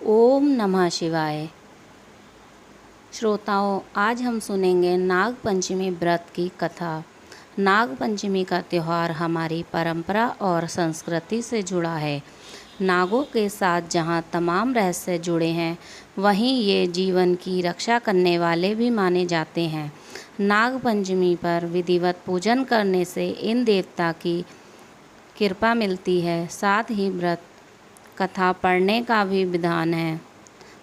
ओम नमः शिवाय। श्रोताओं, आज हम सुनेंगे नाग पंचमी व्रत की कथा। नाग पंचमी का त्यौहार हमारी परंपरा और संस्कृति से जुड़ा है। नागों के साथ जहाँ तमाम रहस्य जुड़े हैं, वहीं ये जीवन की रक्षा करने वाले भी माने जाते हैं। नाग पंचमी पर विधिवत पूजन करने से इन देवता की कृपा मिलती है। साथ ही व्रत कथा पढ़ने का भी विधान है।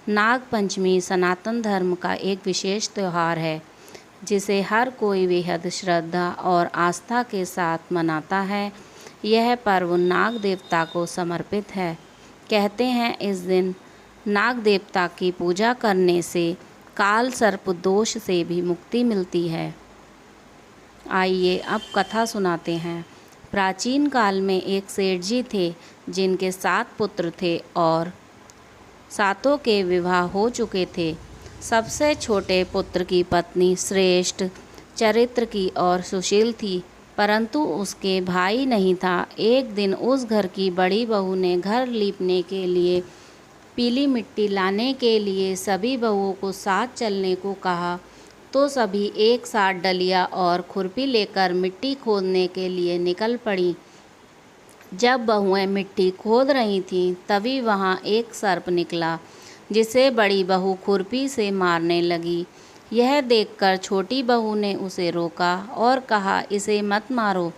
नाग पंचमी सनातन धर्म का एक विशेष त्यौहार है, जिसे हर कोई बेहद श्रद्धा और आस्था के साथ मनाता है। यह पर्व नाग देवता को समर्पित है। कहते हैं इस दिन नाग देवता की पूजा करने से काल सर्प दोष से भी मुक्ति मिलती है। आइए अब कथा सुनाते हैं। प्राचीन काल में एक सेठ जी थे, जिनके 7 पुत्र थे और 7 के विवाह हो चुके थे। सबसे छोटे पुत्र की पत्नी श्रेष्ठ चरित्र की और सुशील थी, परंतु उसके भाई नहीं था। एक दिन उस घर की बड़ी बहू ने घर लीपने के लिए पीली मिट्टी लाने के लिए सभी बहुओं को साथ चलने को कहा, तो सभी एक साथ डलिया और खुरपी लेकर मिट्टी खोदने के लिए निकल पड़ी। जब बहुएं मिट्टी खोद रही थीं, तभी वहां एक सर्प निकला, जिसे बड़ी बहू खुरपी से मारने लगी। यह देखकर छोटी बहू ने उसे रोका और कहा, इसे मत मारो,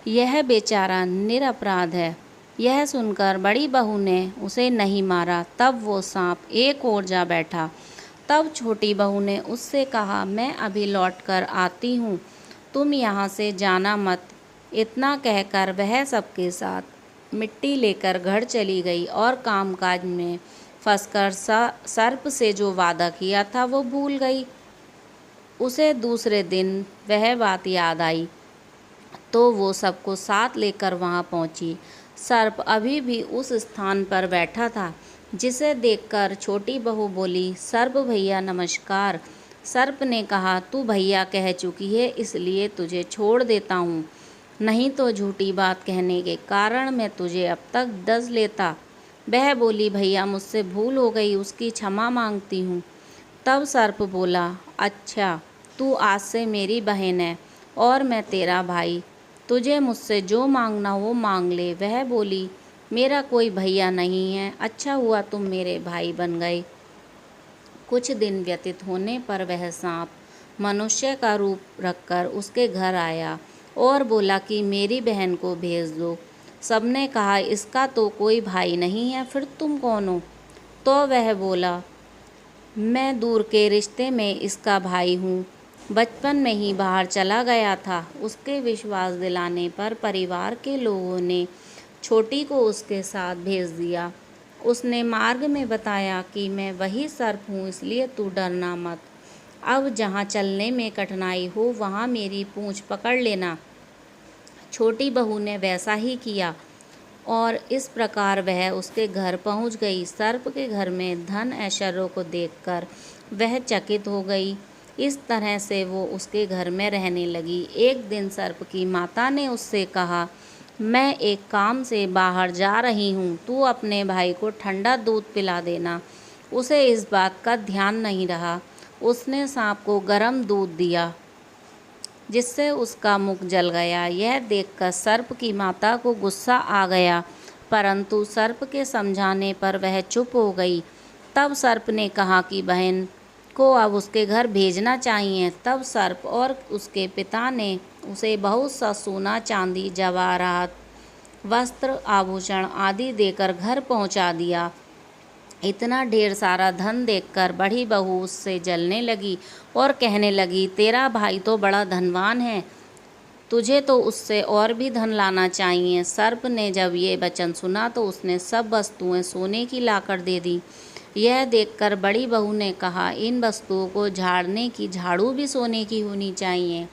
यह बेचारा निरपराध है। यह सुनकर बड़ी बहू ने उसे नहीं मारा। तब वो सांप एक ओर जा बैठा। तब छोटी बहू ने उससे कहा, मैं अभी लौटकर आती हूँ, तुम यहाँ से जाना मत। इतना कहकर वह सबके साथ मिट्टी लेकर घर चली गई और कामकाज में फंसकर सर्प से जो वादा किया था वो भूल गई। उसे दूसरे दिन वह बात याद आई, तो वो सबको साथ लेकर वहाँ पहुँची। सर्प अभी भी उस स्थान पर बैठा था, जिसे देखकर छोटी बहू बोली, सर्प भैया नमस्कार। सर्प ने कहा, तू भैया कह चुकी है, इसलिए तुझे छोड़ देता हूँ, नहीं तो झूठी बात कहने के कारण मैं तुझे अब तक दस लेता। वह बोली, भैया मुझसे भूल हो गई, उसकी क्षमा मांगती हूँ। तब सर्प बोला, अच्छा, तू आज से मेरी बहन है और मैं तेरा भाई, तुझे मुझसे जो मांगना वो मांग ले। वह बोली, मेरा कोई भैया नहीं है, अच्छा हुआ तुम मेरे भाई बन गए। कुछ दिन व्यतीत होने पर वह सांप मनुष्य का रूप रखकर उसके घर आया और बोला कि मेरी बहन को भेज दो। सबने कहा, इसका तो कोई भाई नहीं है, फिर तुम कौन हो? तो वह बोला, मैं दूर के रिश्ते में इसका भाई हूँ, बचपन में ही बाहर चला गया था। उसके विश्वास दिलाने पर परिवार के लोगों ने छोटी को उसके साथ भेज दिया। उसने मार्ग में बताया कि मैं वही सर्प हूँ, इसलिए तू डरना मत। अब जहाँ चलने में कठिनाई हो, वहाँ मेरी पूँछ पकड़ लेना। छोटी बहू ने वैसा ही किया और इस प्रकार वह उसके घर पहुँच गई। सर्प के घर में धन ऐश्वर्य को देखकर वह चकित हो गई। इस तरह से वो उसके घर में रहने लगी। एक दिन सर्प की माता ने उससे कहा, मैं एक काम से बाहर जा रही हूँ, तू अपने भाई को ठंडा दूध पिला देना। उसे इस बात का ध्यान नहीं रहा। उसने सांप को गर्म दूध दिया, जिससे उसका मुख जल गया। यह देखकर सर्प की माता को गुस्सा आ गया, परंतु सर्प के समझाने पर वह चुप हो गई। तब सर्प ने कहा कि बहन को अब उसके घर भेजना चाहिए। तब सर्प और उसके पिता ने उसे बहुत सा सोना, चांदी, जवाहरात, वस्त्र, आभूषण आदि देकर घर पहुंचा दिया। इतना ढेर सारा धन देखकर बड़ी बहू उससे जलने लगी और कहने लगी, तेरा भाई तो बड़ा धनवान है, तुझे तो उससे और भी धन लाना चाहिए। सर्प ने जब ये वचन सुना तो उसने सब वस्तुएं सोने की लाकर दे दी। यह देखकर बड़ी बहू ने कहा, इन वस्तुओं को झाड़ने की झाड़ू भी सोने की होनी चाहिए।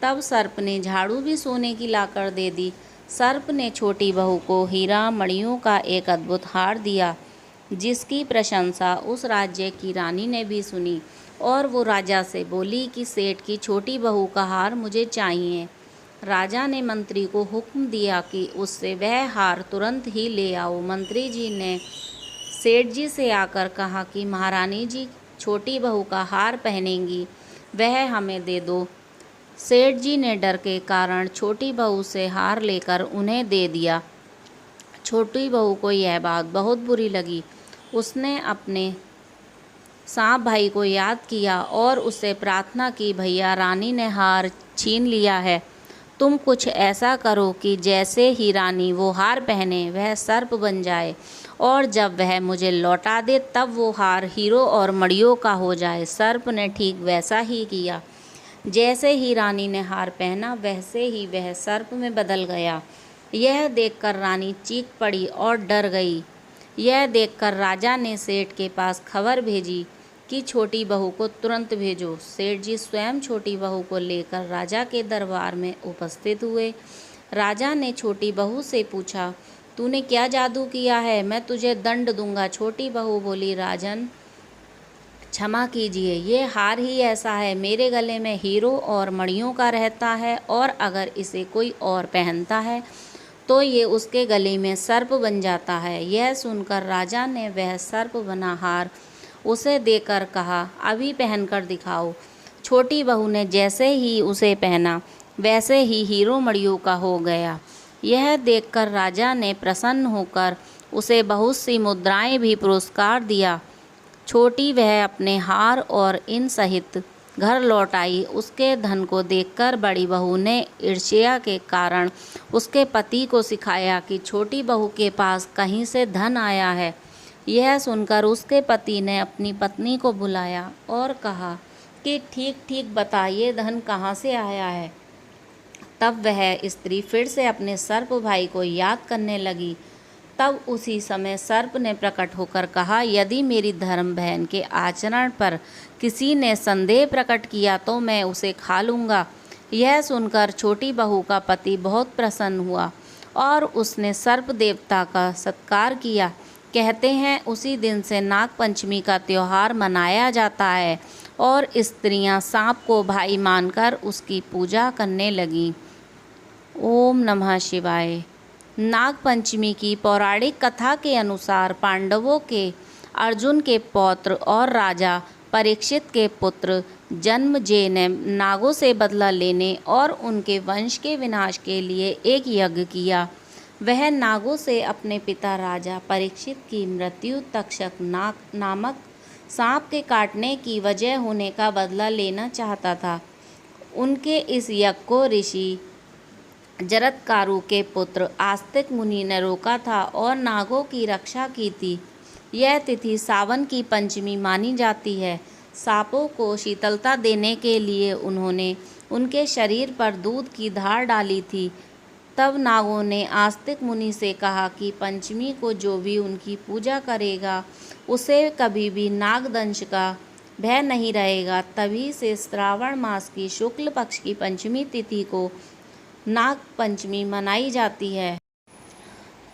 तब सर्प ने झाड़ू भी सोने की लाकर दे दी। सर्प ने छोटी बहू को हीरा मणियों का एक अद्भुत हार दिया, जिसकी प्रशंसा उस राज्य की रानी ने भी सुनी और वो राजा से बोली कि सेठ की छोटी बहू का हार मुझे चाहिए। राजा ने मंत्री को हुक्म दिया कि उससे वह हार तुरंत ही ले आओ। मंत्री जी ने सेठ जी से आकर कहा कि महारानी जी छोटी बहू का हार पहनेंगी, वह हमें दे दो। सेठ जी ने डर के कारण छोटी बहू से हार लेकर उन्हें दे दिया। छोटी बहू को यह बात बहुत बुरी लगी। उसने अपने सांप भाई को याद किया और उससे प्रार्थना की, भैया रानी ने हार छीन लिया है, तुम कुछ ऐसा करो कि जैसे ही रानी वो हार पहने वह सर्प बन जाए, और जब वह मुझे लौटा दे तब वो हार हीरो और मड़ियों का हो जाए। सर्प ने ठीक वैसा ही किया। जैसे ही रानी ने हार पहना वैसे ही वह सर्प में बदल गया। यह देखकर रानी चीख पड़ी और डर गई। यह देखकर राजा ने सेठ के पास खबर भेजी कि छोटी बहू को तुरंत भेजो। सेठ जी स्वयं छोटी बहू को लेकर राजा के दरबार में उपस्थित हुए। राजा ने छोटी बहू से पूछा, तूने क्या जादू किया है? मैं तुझे दंड दूंगा। छोटी बहू बोली, राजन क्षमा कीजिए, ये हार ही ऐसा है, मेरे गले में हीरो और मणियों का रहता है, और अगर इसे कोई और पहनता है तो ये उसके गले में सर्प बन जाता है। यह सुनकर राजा ने वह सर्प बना हार उसे देकर कहा, अभी पहनकर दिखाओ। छोटी बहू ने जैसे ही उसे पहना वैसे ही हीरो मणियों का हो गया। यह देखकर राजा ने प्रसन्न होकर उसे बहुत सी मुद्राएं भी पुरस्कार दिया। छोटी वह अपने हार और इन सहित घर लौट आई। उसके धन को देखकर बड़ी बहू ने ईर्ष्या के कारण उसके पति को सिखाया कि छोटी बहू के पास कहीं से धन आया है। यह सुनकर उसके पति ने अपनी पत्नी को बुलाया और कहा कि ठीक ठीक बताइए, धन कहाँ से आया है। तब वह स्त्री फिर से अपने सर्प भाई को याद करने लगी। तब उसी समय सर्प ने प्रकट होकर कहा, यदि मेरी धर्म बहन के आचरण पर किसी ने संदेह प्रकट किया तो मैं उसे खा लूँगा। यह सुनकर छोटी बहू का पति बहुत प्रसन्न हुआ और उसने सर्प देवता का सत्कार किया। कहते हैं उसी दिन से नाग पंचमी का त्यौहार मनाया जाता है और स्त्रियां सांप को भाई मानकर उसकी पूजा करने लगीं। ओम नमः शिवाय। नाग पंचमी की पौराणिक कथा के अनुसार पांडवों के अर्जुन के पौत्र और राजा परीक्षित के पुत्र जन्मेजय ने नागों से बदला लेने और उनके वंश के विनाश के लिए एक यज्ञ किया। वह नागों से अपने पिता राजा परीक्षित की मृत्यु तक्षक नाग नामक सांप के काटने की वजह होने का बदला लेना चाहता था। उनके इस यज्ञ को ऋषि जरत्कारु के पुत्र आस्तिक मुनि ने रोका था और नागों की रक्षा की थी। यह तिथि सावन की पंचमी मानी जाती है। सांपों को शीतलता देने के लिए उन्होंने उनके शरीर पर दूध की धार डाली थी। तब नागों ने आस्तिक मुनि से कहा कि पंचमी को जो भी उनकी पूजा करेगा उसे कभी भी नागदंश का भय नहीं रहेगा। तभी से श्रावण मास की शुक्ल पक्ष की पंचमी तिथि को नाग पंचमी मनाई जाती है।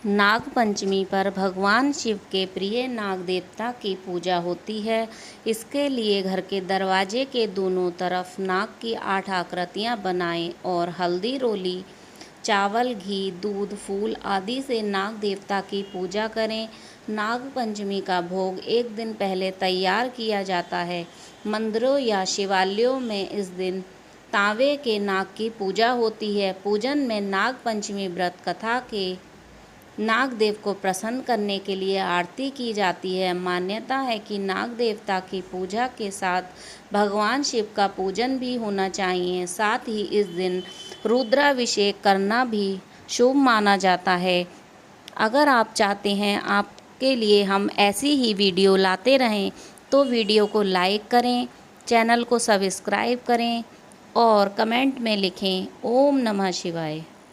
नाग पंचमी पर भगवान शिव के प्रिय नाग देवता की पूजा होती है। इसके लिए घर के दरवाजे के दोनों तरफ नाग की 8 आकृतियाँ बनाएं और हल्दी, रोली, चावल, घी, दूध, फूल आदि से नाग देवता की पूजा करें। नाग पंचमी का भोग एक दिन पहले तैयार किया जाता है। मंदिरों या शिवालयों में इस दिन तांबे के नाग की पूजा होती है। पूजन में नाग पंचमी व्रत कथा के नाग देव को प्रसन्न करने के लिए आरती की जाती है। मान्यता है कि नाग देवता की पूजा के साथ भगवान शिव का पूजन भी होना चाहिए। साथ ही इस दिन रुद्राभिषेक करना भी शुभ माना जाता है। अगर आप चाहते हैं आपके लिए हम ऐसी ही वीडियो लाते रहें तो वीडियो को लाइक करें, चैनल को सब्सक्राइब करें और कमेंट में लिखें ओम नमः शिवाय।